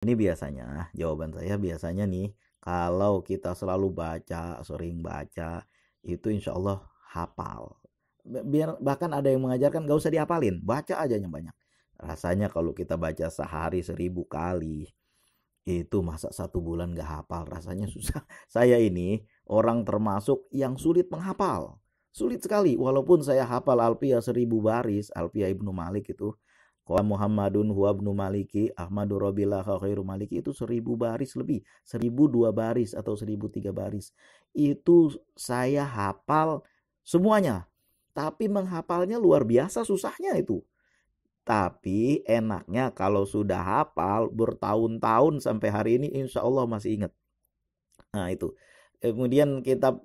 Ini biasanya, jawaban saya biasanya nih, kalau kita selalu baca, sering baca, itu insya Allah hafal. Biar bahkan ada yang mengajarkan gak usah dihafalin, baca aja yang banyak. Rasanya kalau kita baca sehari 1000 kali, itu masa 1 bulan gak hafal, rasanya susah. Saya ini orang termasuk yang sulit menghafal. Sulit sekali, walaupun saya hafal Alfiyah 1000 baris, Alfiyah Ibnu Malik itu. Qala Muhammadun huwa ibnu Maliki Ahmadu Rabbillah khairu Maliki itu 1000 baris lebih, 1002 baris atau 1003 baris. Itu saya hafal semuanya. Tapi menghafalnya luar biasa susahnya itu. Tapi enaknya kalau sudah hafal bertahun-tahun sampai hari ini insya Allah masih ingat. Nah itu. Kemudian kitab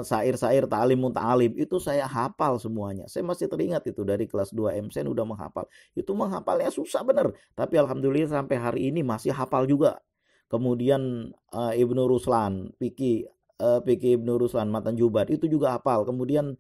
syair-syair ta'lim muta'alim itu saya hafal semuanya. Saya masih teringat itu dari kelas 2 MSN udah menghafal. Itu menghafalnya susah bener. Tapi alhamdulillah sampai hari ini masih hafal juga. Kemudian Ibnu Ruslan, Piki Ibnu Ruslan, Matan Jubat itu juga hafal. Kemudian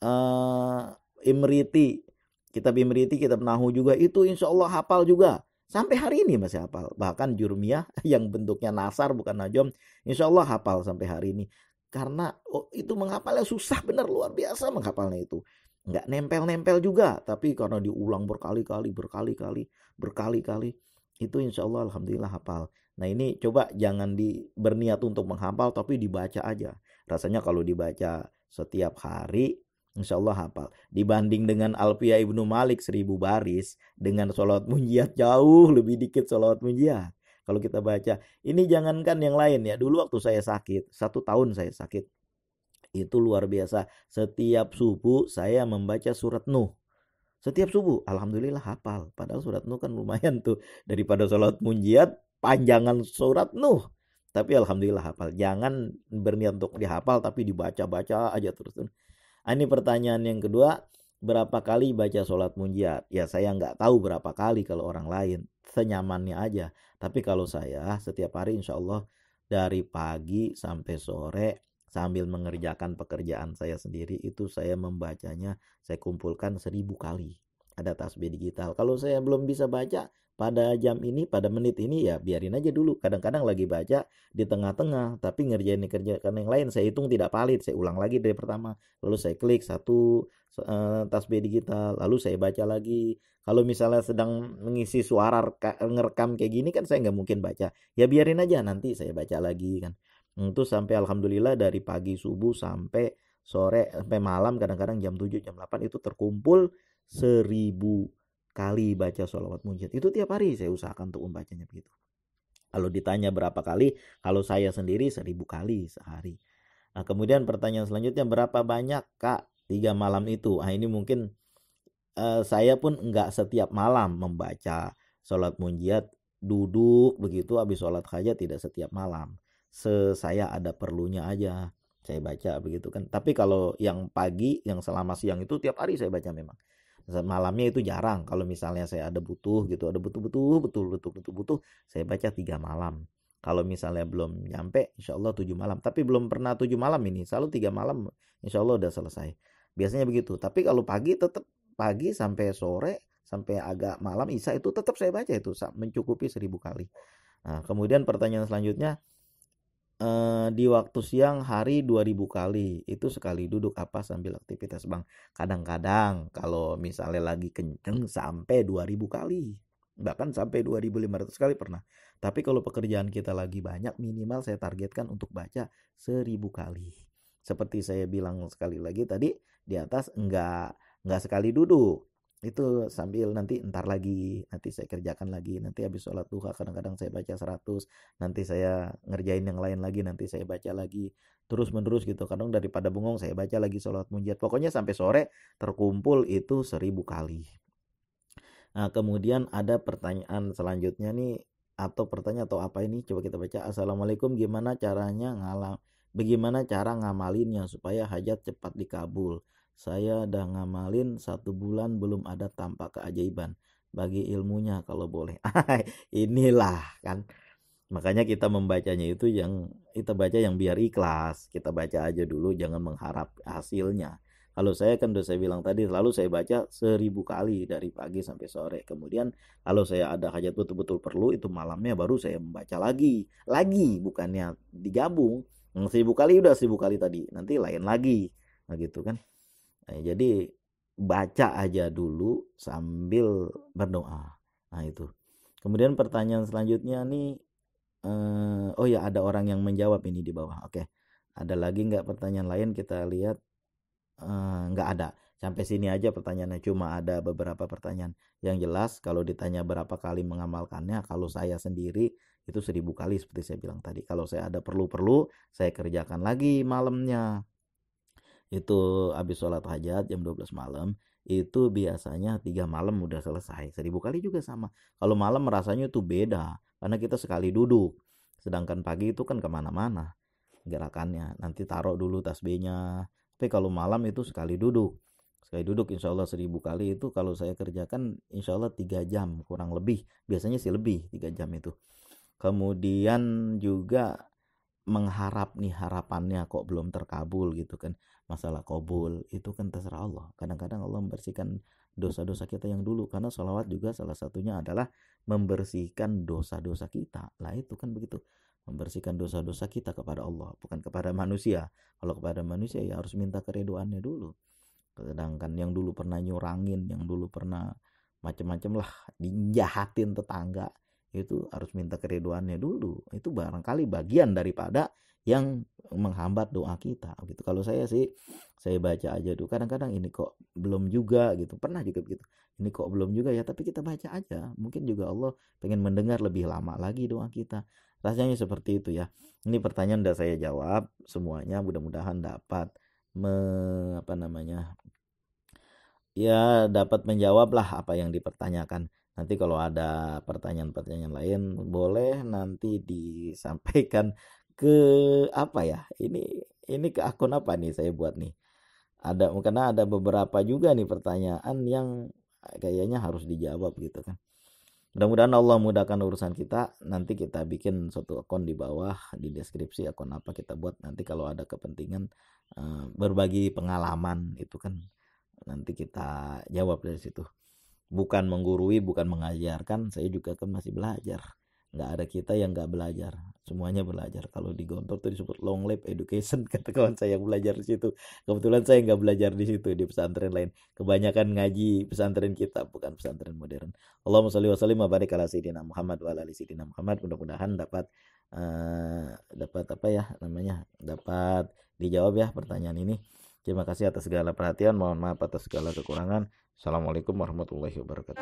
eh Imriti, kitab Nahu juga itu insya Allah hafal juga. Sampai hari ini masih hafal. Bahkan Jurmiyah yang bentuknya nasar bukan najom, insya Allah hafal sampai hari ini. Karena itu menghafalnya susah benar, luar biasa menghafalnya itu. Nggak nempel-nempel juga, tapi karena diulang berkali-kali, itu insya Allah alhamdulillah hafal. Nah ini coba jangan berniat untuk menghafal, tapi dibaca aja. Rasanya kalau dibaca setiap hari, insya Allah hafal. Dibanding dengan Alfiyah Ibnu Malik 1000 baris, dengan sholawat munjiat jauh lebih dikit sholawat munjiat. Kalau kita baca, ini jangankan yang lain ya. Dulu waktu saya sakit, 1 tahun saya sakit. Itu luar biasa. Setiap subuh saya membaca surat Nuh. Setiap subuh, alhamdulillah hafal. Padahal surat Nuh kan lumayan tuh. Daripada sholawat munjiat, panjangan surat Nuh. Tapi alhamdulillah hafal. Jangan berniat untuk dihafal, tapi dibaca-baca aja terus. Ini pertanyaan yang kedua, berapa kali baca sholat munjiat? Ya saya nggak tahu berapa kali kalau orang lain, senyamannya aja. Tapi kalau saya setiap hari insya Allah dari pagi sampai sore sambil mengerjakan pekerjaan saya sendiri itu saya membacanya, saya kumpulkan 1000 kali. Ada tasbih digital. Kalau saya belum bisa baca pada jam ini, pada menit ini ya biarin aja dulu. Kadang-kadang lagi baca di tengah-tengah, tapi kerjakan yang lain saya hitung tidak valid, saya ulang lagi dari pertama. Lalu saya klik satu tasbih digital, lalu saya baca lagi. Kalau misalnya sedang mengisi suara ngerekam kayak gini kan saya nggak mungkin baca. Ya biarin aja nanti saya baca lagi kan. Itu sampai alhamdulillah dari pagi subuh sampai sore sampai malam kadang-kadang jam 7 jam 8 itu terkumpul 1000 kali baca sholawat munjiat. Itu tiap hari saya usahakan untuk membacanya begitu. Kalau ditanya berapa kali, kalau saya sendiri 1000 kali sehari. Nah, kemudian pertanyaan selanjutnya berapa banyak Kak 3 malam itu? Nah, ini mungkin saya pun enggak setiap malam membaca sholat munjiat, duduk begitu habis sholat hajat tidak setiap malam. Saya ada perlunya aja saya baca begitu kan. Tapi kalau yang pagi, yang selama siang itu tiap hari saya baca memang. Malamnya itu jarang. Kalau misalnya saya ada butuh gitu, ada butuh, saya baca 3 malam. Kalau misalnya belum nyampe, insya Allah 7 malam. Tapi belum pernah 7 malam ini, selalu 3 malam, insya Allah udah selesai. Biasanya begitu. Tapi kalau pagi tetap pagi sampai sore, sampai agak malam isya itu tetap saya baca itu mencukupi 1000 kali. Nah, kemudian pertanyaan selanjutnya, di waktu siang hari 2000 kali itu sekali duduk apa sambil aktivitas bang? Kadang-kadang kalau misalnya lagi kenceng sampai 2000 kali, bahkan sampai 2500 kali pernah. Tapi kalau pekerjaan kita lagi banyak, minimal saya targetkan untuk baca 1000 kali. Seperti saya bilang sekali lagi tadi di atas, enggak sekali duduk, itu sambil nanti entar lagi, nanti saya kerjakan lagi, nanti habis sholat duha kadang-kadang saya baca 100, nanti saya ngerjain yang lain lagi, nanti saya baca lagi, terus menerus gitu. Kadang daripada bengong saya baca lagi sholat munjiat, pokoknya sampai sore terkumpul itu 1000 kali. Nah kemudian ada pertanyaan selanjutnya nih, atau pertanyaan atau apa ini, coba kita baca. Assalamualaikum, bagaimana cara ngamalinnya supaya hajat cepat dikabul? Saya udah ngamalin 1 bulan belum ada tampak keajaiban. Bagi ilmunya kalau boleh. Inilah kan. Makanya kita membacanya itu kita baca yang biar ikhlas. Kita baca aja dulu, jangan mengharap hasilnya. Kalau saya kan udah saya bilang tadi, selalu saya baca 1000 kali dari pagi sampai sore. Kemudian kalau saya ada hajat betul-betul perlu, itu malamnya baru saya membaca lagi bukannya digabung. 1000 kali udah 1000 kali tadi, nanti lain lagi, nah gitu kan. Jadi baca aja dulu sambil berdoa. Nah itu. Kemudian pertanyaan selanjutnya nih, oh ya, ada orang yang menjawab ini di bawah. Oke, ada lagi nggak pertanyaan lain? Kita lihat. Nggak ada. Sampai sini aja pertanyaannya. Cuma ada beberapa pertanyaan. Yang jelas kalau ditanya berapa kali mengamalkannya, kalau saya sendiri itu 1000 kali seperti saya bilang tadi. Kalau saya ada perlu-perlu, saya kerjakan lagi malamnya. Itu habis sholat hajat jam 12 malam, itu biasanya 3 malam udah selesai. 1000 kali juga sama. Kalau malam rasanya tuh beda, karena kita sekali duduk. Sedangkan pagi itu kan kemana-mana gerakannya. Nanti taruh dulu tasbihnya. Tapi kalau malam itu sekali duduk. Sekali duduk insya Allah 1000 kali itu kalau saya kerjakan insya Allah 3 jam kurang lebih. Biasanya sih lebih 3 jam itu. Kemudian juga mengharap nih, harapannya kok belum terkabul gitu kan. Masalah kabul itu kan terserah Allah. Kadang-kadang Allah membersihkan dosa-dosa kita yang dulu, karena sholawat juga salah satunya adalah membersihkan dosa-dosa kita. Lah itu kan begitu, membersihkan dosa-dosa kita kepada Allah, bukan kepada manusia. Kalau kepada manusia ya harus minta keriduannya dulu. Sedangkan yang dulu pernah nyurangin, yang dulu pernah macam-macam lah, dijahatin tetangga, itu harus minta keriduannya dulu. Itu barangkali bagian daripada yang menghambat doa kita gitu. Kalau saya sih, saya baca aja dulu. Kadang-kadang ini kok belum juga gitu, pernah juga begitu, ini kok belum juga ya, tapi kita baca aja, mungkin juga Allah pengen mendengar lebih lama lagi doa kita. Rasanya seperti itu ya. Ini pertanyaan udah saya jawab semuanya, mudah-mudahan dapat apa namanya, ya dapat menjawab lah apa yang dipertanyakan. Nanti kalau ada pertanyaan-pertanyaan lain boleh nanti disampaikan ke apa ya? Ini ke akun apa nih saya buat nih? Karena ada beberapa juga nih pertanyaan yang kayaknya harus dijawab gitu kan. Mudah-mudahan Allah mudahkan urusan kita. Nanti kita bikin suatu akun di bawah di deskripsi akun apa kita buat. Nanti kalau ada kepentingan berbagi pengalaman itu kan, nanti kita jawab dari situ. Bukan menggurui, bukan mengajarkan, saya juga kan masih belajar. Nggak ada kita yang nggak belajar, semuanya belajar. Kalau di Gontor tuh disebut long life education, kata kawan saya yang belajar di situ. Kebetulan saya nggak belajar di situ, di pesantren lain. Kebanyakan ngaji pesantren kita, bukan pesantren modern. Allahumma sholli wa sallim wa barik ala sayyidina Muhammad wa ala ali sayyidina Muhammad. Mudah-mudahan dapat apa ya namanya, dapat dijawab ya pertanyaan ini. Terima kasih atas segala perhatian, mohon maaf atas segala kekurangan. Assalamualaikum warahmatullahi wabarakatuh.